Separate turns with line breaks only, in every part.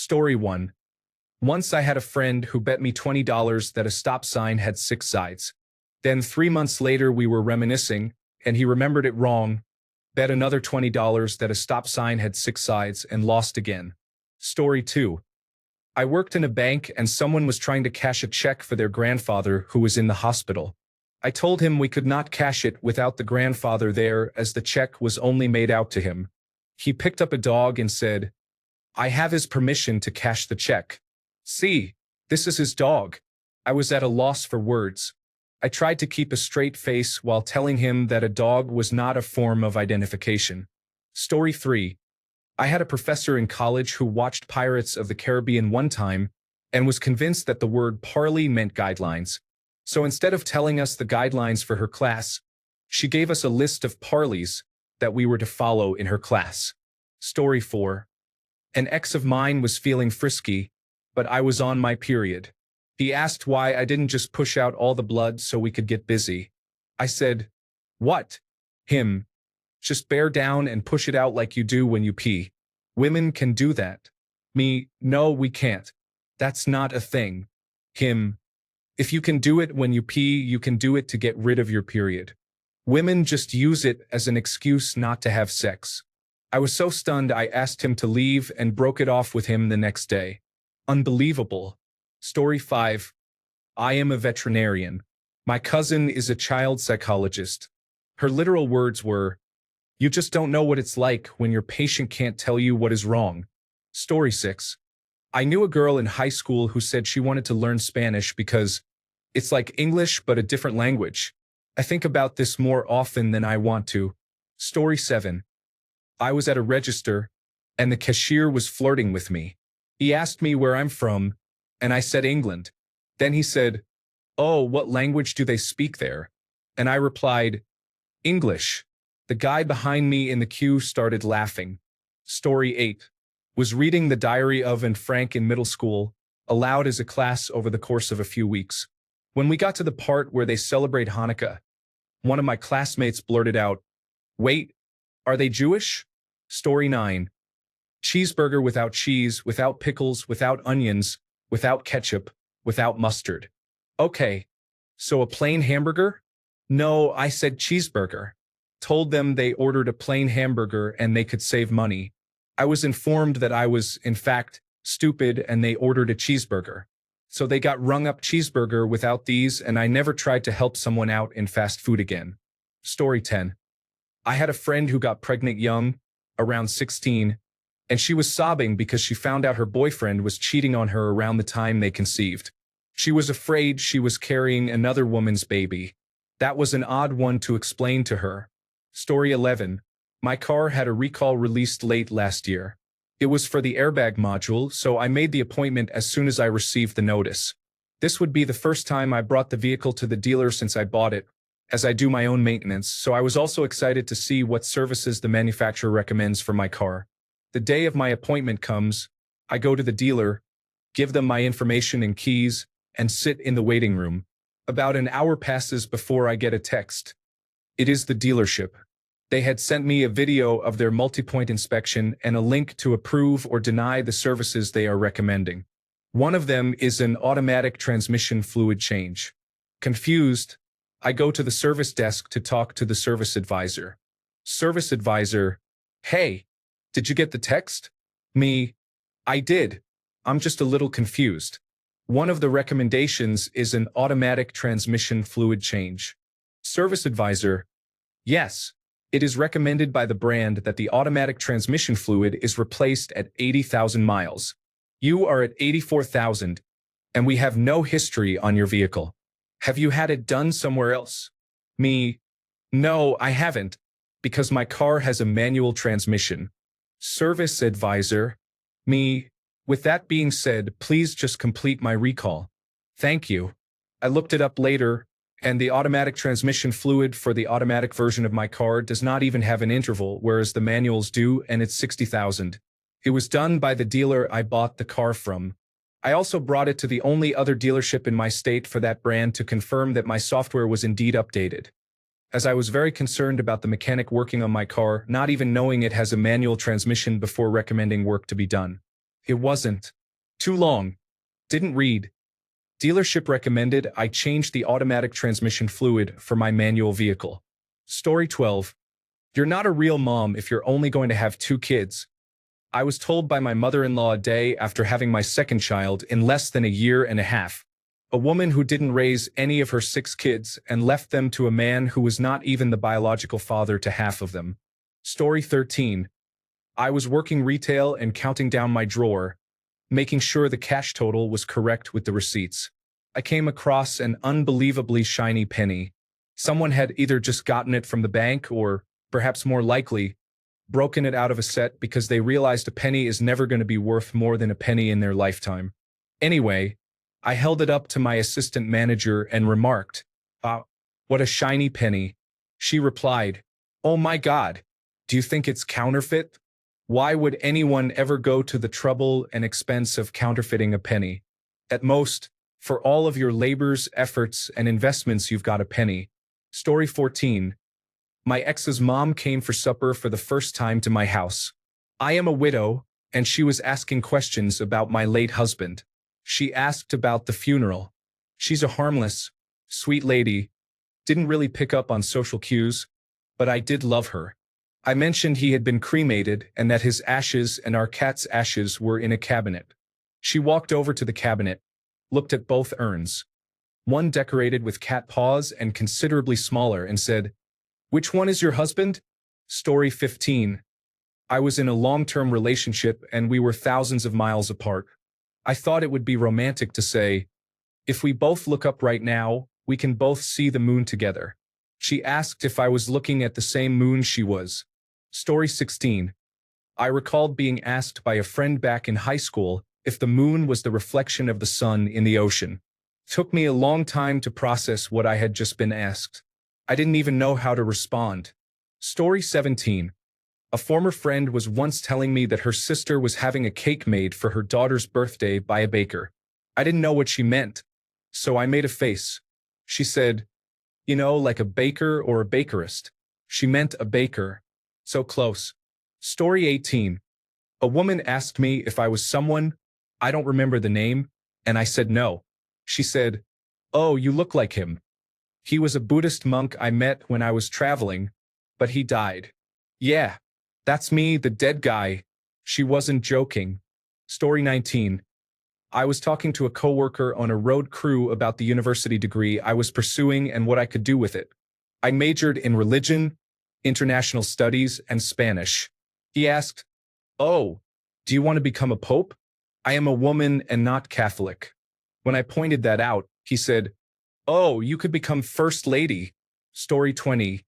Story 1. Once I had a friend who bet me $20 that a stop sign had 6 sides. Then 3 months later we were reminiscing, and he remembered it wrong, bet another $20 that a stop sign had 6 sides, and lost again. Story 2. I worked in a bank and someone was trying to cash a check for their grandfather who was in the hospital. I told him we could not cash it without the grandfather there as the check was only made out to him. He picked up a dog and said, "I have his permission to cash the check. See, this is his dog." I was at a loss for words. I tried to keep a straight face while telling him that a dog was not a form of identification. Story 3. I had a professor in college who watched Pirates of the Caribbean one time and was convinced that the word parley meant guidelines. So instead of telling us the guidelines for her class, she gave us a list of parleys that we were to follow in her class. Story 4. An ex of mine was feeling frisky, but I was on my period. He asked why I didn't just push out all the blood so we could get busy. I said, "What?" Him. "Just bear down and push it out like you do when you pee. Women can do that." Me. "No, we can't. That's not a thing." Him. "If you can do it when you pee, you can do it to get rid of your period. Women just use it as an excuse not to have sex." I was so stunned I asked him to leave and broke it off with him the next day. Unbelievable. Story 5. I am a veterinarian. My cousin is a child psychologist. Her literal words were, "You just don't know what it's like when your patient can't tell you what is wrong." Story 6. I knew a girl in high school who said she wanted to learn Spanish because it's like English but a different language. I think about this more often than I want to. Story 7. I was at a register, and the cashier was flirting with me. He asked me where I'm from, and I said England. Then he said, "Oh, what language do they speak there?" And I replied, "English." The guy behind me in the queue started laughing. Story 8. Was reading the Diary of Anne Frank in middle school, aloud as a class over the course of a few weeks. When we got to the part where they celebrate Hanukkah, one of my classmates blurted out, "Wait, are they Jewish?" Story 9. Cheeseburger without cheese, without pickles, without onions, without ketchup, without mustard. Okay, so a plain hamburger? No, I said cheeseburger. Told them they ordered a plain hamburger and they could save money. I was informed that I was, in fact, stupid and they ordered a cheeseburger. So they got rung up cheeseburger without these and I never tried to help someone out in fast food again. Story 10. I had a friend who got pregnant young, around 16, and she was sobbing because she found out her boyfriend was cheating on her around the time they conceived. She was afraid she was carrying another woman's baby. That was an odd one to explain to her. Story 11. My car had a recall released late last year. It was for the airbag module, so I made the appointment as soon as I received the notice. This would be the first time I brought the vehicle to the dealer since I bought it, as I do my own maintenance, so I was also excited to see what services the manufacturer recommends for my car. The day of my appointment comes, I go to the dealer, give them my information and keys, and sit in the waiting room. About an hour passes before I get a text. It is the dealership. They had sent me a video of their multi-point inspection and a link to approve or deny the services they are recommending. One of them is an automatic transmission fluid change. Confused, I go to the service desk to talk to the service advisor. Service advisor: "Hey, did you get the text?" Me: "I did. I'm just a little confused. One of the recommendations is an automatic transmission fluid change." Service advisor: "Yes. It is recommended by the brand that the automatic transmission fluid is replaced at 80,000 miles. You are at 84,000, and we have no history on your vehicle. Have you had it done somewhere else?" Me: "No, I haven't, because my car has a manual transmission." Service advisor: Me: "With that being said, please just complete my recall. Thank you." I looked it up later, and the automatic transmission fluid for the automatic version of my car does not even have an interval, whereas the manuals do, and it's 60,000. It was done by the dealer I bought the car from. I also brought it to the only other dealership in my state for that brand to confirm that my software was indeed updated, as I was very concerned about the mechanic working on my car, not even knowing it has a manual transmission before recommending work to be done. It wasn't. Too long. Didn't read. Dealership recommended I change the automatic transmission fluid for my manual vehicle. Story 12. You're not a real mom if you're only going to have 2 kids. I was told by my mother-in-law a day after having my second child in less than a year and a half. A woman who didn't raise any of her 6 kids and left them to a man who was not even the biological father to half of them. Story 13. I was working retail and counting down my drawer, making sure the cash total was correct with the receipts. I came across an unbelievably shiny penny. Someone had either just gotten it from the bank or, perhaps more likely, broken it out of a set because they realized a penny is never going to be worth more than a penny in their lifetime. Anyway, I held it up to my assistant manager and remarked, what a shiny penny. She replied, "Oh my God, do you think it's counterfeit? Why would anyone ever go to the trouble and expense of counterfeiting a penny? At most, for all of your labors, efforts, and investments, you've got a penny." Story 14. My ex's mom came for supper for the first time to my house. I am a widow, and she was asking questions about my late husband. She asked about the funeral. She's a harmless, sweet lady, didn't really pick up on social cues, but I did love her. I mentioned he had been cremated and that his ashes and our cat's ashes were in a cabinet. She walked over to the cabinet, looked at both urns, one decorated with cat paws and considerably smaller, and said, "Which one is your husband?" Story 15. I was in a long-term relationship and we were thousands of miles apart. I thought it would be romantic to say, "If we both look up right now, we can both see the moon together." She asked if I was looking at the same moon she was. Story 16. I recalled being asked by a friend back in high school if the moon was the reflection of the sun in the ocean. It took me a long time to process what I had just been asked. I didn't even know how to respond. Story 17. A former friend was once telling me that her sister was having a cake made for her daughter's birthday by a baker. I didn't know what she meant, so I made a face. She said, "You know, like a baker or a bakerist." She meant a baker. So close. Story 18. A woman asked me if I was someone, I don't remember the name, and I said no. She said, "Oh, you look like him. He was a Buddhist monk I met when I was traveling, but he died." Yeah. That's me, the dead guy. She wasn't joking. Story 19. I was talking to a coworker on a road crew about the university degree I was pursuing and what I could do with it. I majored in religion, international studies, and Spanish. He asked, "Oh, do you want to become a pope?" I am a woman and not Catholic. When I pointed that out, he said, "Oh, you could become first lady." Story 20.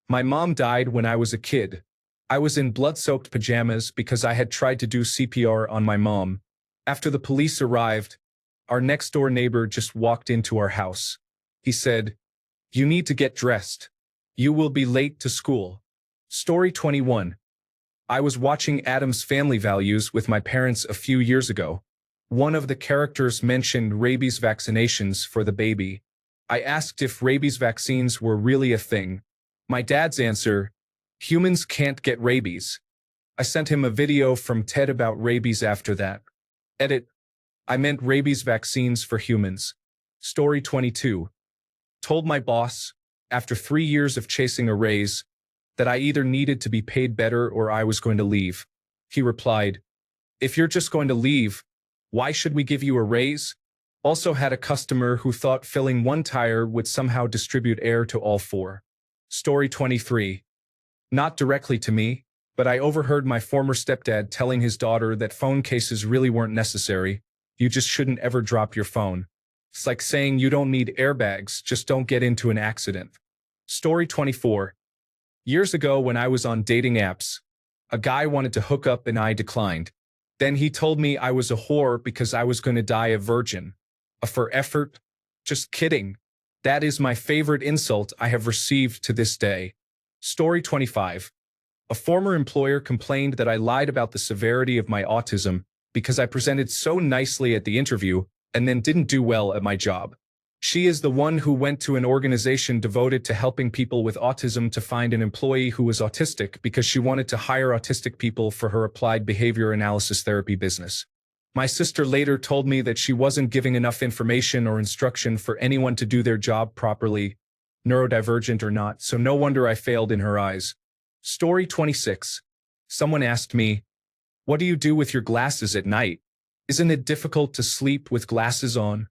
My mom died when I was a kid. I was in blood-soaked pajamas because I had tried to do CPR on my mom. After the police arrived, our next-door neighbor just walked into our house. He said, "You need to get dressed. You will be late to school." Story 21. I was watching Addams Family Values with my parents a few years ago. One of the characters mentioned rabies vaccinations for the baby. I asked if rabies vaccines were really a thing. My dad's answer, "Humans can't get rabies." I sent him a video from TED about rabies after that. Edit. I meant rabies vaccines for humans. Story 22. Told my boss, after 3 years of chasing a raise, that I either needed to be paid better or I was going to leave. He replied, "If you're just going to leave, why should we give you a raise?" Also had a customer who thought filling one tire would somehow distribute air to all 4. Story 23. Not directly to me, but I overheard my former stepdad telling his daughter that phone cases really weren't necessary. You just shouldn't ever drop your phone. It's like saying you don't need airbags, just don't get into an accident. Story 24. Years ago when I was on dating apps, a guy wanted to hook up and I declined. Then he told me I was a whore because I was going to die a virgin. A for effort? Just kidding. That is my favorite insult I have received to this day. Story 25. A former employer complained that I lied about the severity of my autism because I presented so nicely at the interview and then didn't do well at my job. She is the one who went to an organization devoted to helping people with autism to find an employee who was autistic because she wanted to hire autistic people for her applied behavior analysis therapy business. My sister later told me that she wasn't giving enough information or instruction for anyone to do their job properly, neurodivergent or not, so no wonder I failed in her eyes. Story 26. Someone asked me, "What do you do with your glasses at night? Isn't it difficult to sleep with glasses on?"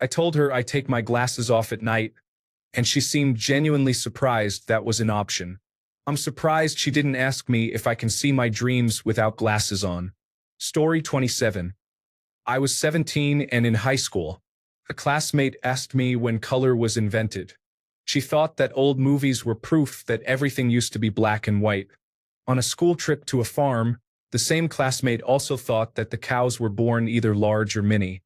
I told her I take my glasses off at night, and she seemed genuinely surprised that was an option. I'm surprised she didn't ask me if I can see my dreams without glasses on. Story 27. I was 17 and in high school. A classmate asked me when color was invented. She thought that old movies were proof that everything used to be black and white. On a school trip to a farm, the same classmate also thought that the cows were born either large or mini.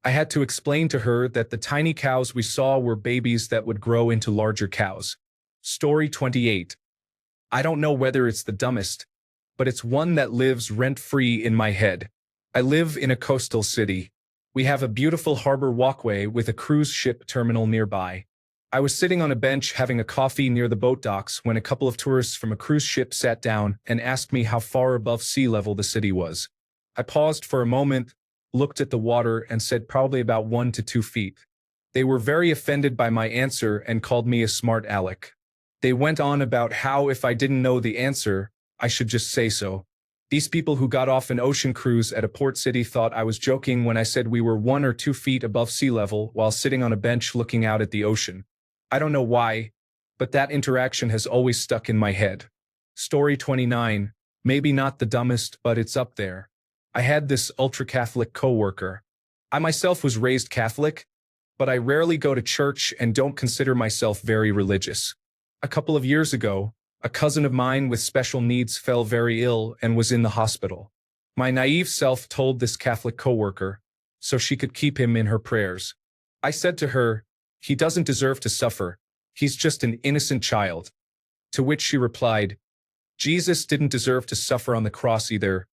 I had to explain to her that the tiny cows we saw were babies that would grow into larger cows. Story 28. I don't know whether it's the dumbest, but it's one that lives rent-free in my head. I live in a coastal city. We have a beautiful harbor walkway with a cruise ship terminal nearby. I was sitting on a bench having a coffee near the boat docks when a couple of tourists from a cruise ship sat down and asked me how far above sea level the city was. I paused for a moment, looked at the water, and said probably about 1 to 2 feet. They were very offended by my answer and called me a smart aleck. They went on about how if I didn't know the answer, I should just say so. These people who got off an ocean cruise at a port city thought I was joking when I said we were 1 or 2 feet above sea level while sitting on a bench looking out at the ocean. I don't know why, but that interaction has always stuck in my head. Story 29. Maybe not the dumbest, but it's up there. I had this ultra-Catholic coworker. I myself was raised Catholic, but I rarely go to church and don't consider myself very religious. A couple of years ago, a cousin of mine with special needs fell very ill and was in the hospital. My naive self told this Catholic coworker, so she could keep him in her prayers. I said to her, "He doesn't deserve to suffer. He's just an innocent child." To which she replied, "Jesus didn't deserve to suffer on the cross either,"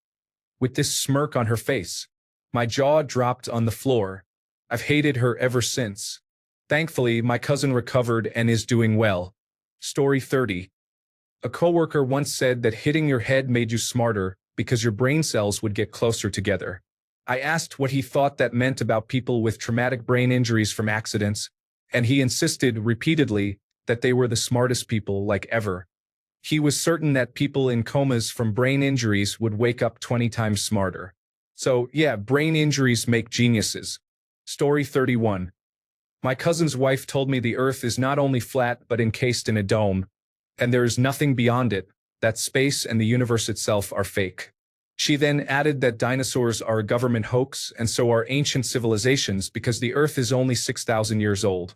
with this smirk on her face. My jaw dropped on the floor. I've hated her ever since. Thankfully, my cousin recovered and is doing well. Story 30. A coworker once said that hitting your head made you smarter because your brain cells would get closer together. I asked what he thought that meant about people with traumatic brain injuries from accidents, and he insisted repeatedly that they were the smartest people like ever. He was certain that people in comas from brain injuries would wake up 20 times smarter. So yeah, brain injuries make geniuses. Story 31. My cousin's wife told me the earth is not only flat but encased in a dome, and there is nothing beyond it, that space and the universe itself are fake. She then added that dinosaurs are a government hoax and so are ancient civilizations because the earth is only 6,000 years old.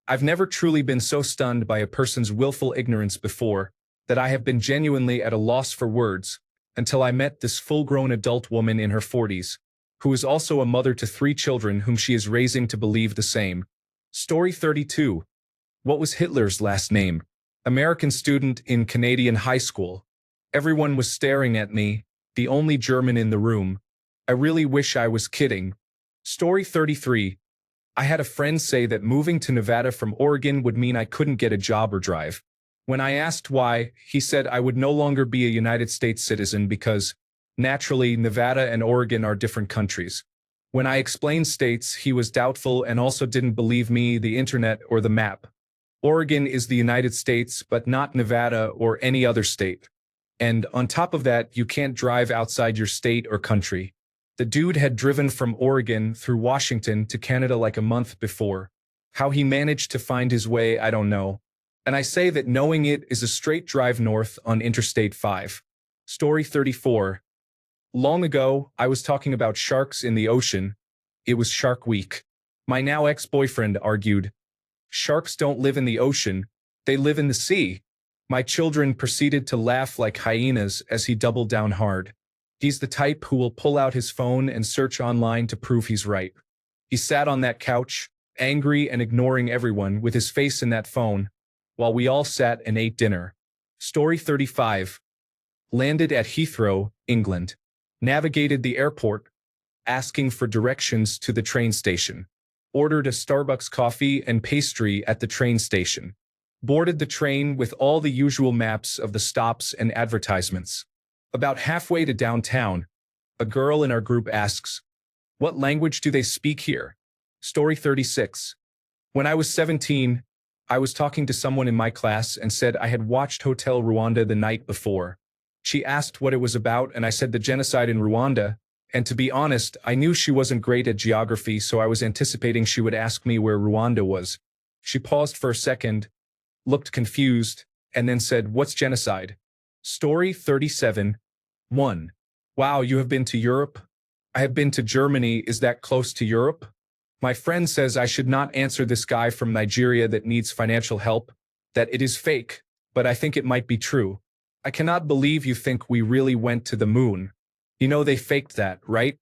I've never truly been so stunned by a person's willful ignorance before, that I have been genuinely at a loss for words, until I met this full-grown adult woman in her 40s, who is also a mother to 3 children whom she is raising to believe the same. Story 32. What was Hitler's last name? American student in Canadian high school. Everyone was staring at me, the only German in the room. I really wish I was kidding. Story 33. I had a friend say that moving to Nevada from Oregon would mean I couldn't get a job or drive. When I asked why, he said I would no longer be a United States citizen because, naturally, Nevada and Oregon are different countries. When I explained states, he was doubtful and also didn't believe me, the internet, or the map. Oregon is the United States, but not Nevada or any other state. And on top of that, you can't drive outside your state or country. The dude had driven from Oregon through Washington to Canada like a month before. How he managed to find his way, I don't know. And I say that knowing it is a straight drive north on Interstate 5. Story 34. Long ago, I was talking about sharks in the ocean. It was Shark Week. My now ex-boyfriend argued, "Sharks don't live in the ocean, they live in the sea." My children proceeded to laugh like hyenas as he doubled down hard. He's the type who will pull out his phone and search online to prove he's right. He sat on that couch, angry and ignoring everyone with his face in that phone, while we all sat and ate dinner. Story 35. Landed at Heathrow, England. Navigated the airport, asking for directions to the train station. Ordered a Starbucks coffee and pastry at the train station. Boarded the train with all the usual maps of the stops and advertisements. About halfway to downtown, a girl in our group asks, "What language do they speak here?" Story 36. When I was 17, I was talking to someone in my class and said I had watched Hotel Rwanda the night before. She asked what it was about, and I said the genocide in Rwanda, and to be honest, I knew she wasn't great at geography, so I was anticipating she would ask me where Rwanda was. She paused for a second, looked confused, and then said, "What's genocide?" Story 37. 1. Wow, you have been to Europe? I have been to Germany. Is that close to Europe? My friend says I should not answer this guy from Nigeria that needs financial help, that it is fake, but I think it might be true. I cannot believe you think we really went to the moon. You know they faked that, right?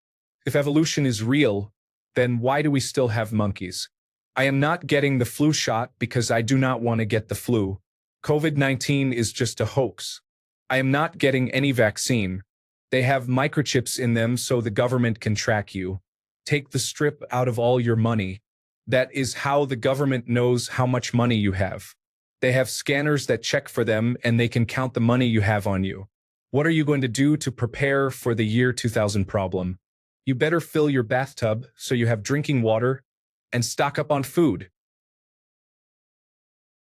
If evolution is real, then why do we still have monkeys? I am not getting the flu shot because I do not want to get the flu. COVID-19 is just a hoax. I am not getting any vaccine. They have microchips in them so the government can track you. Take the strip out of all your money. That is how the government knows how much money you have. They have scanners that check for them and they can count the money you have on you. What are you going to do to prepare for the year 2000 problem? You better fill your bathtub so you have drinking water and stock up on food.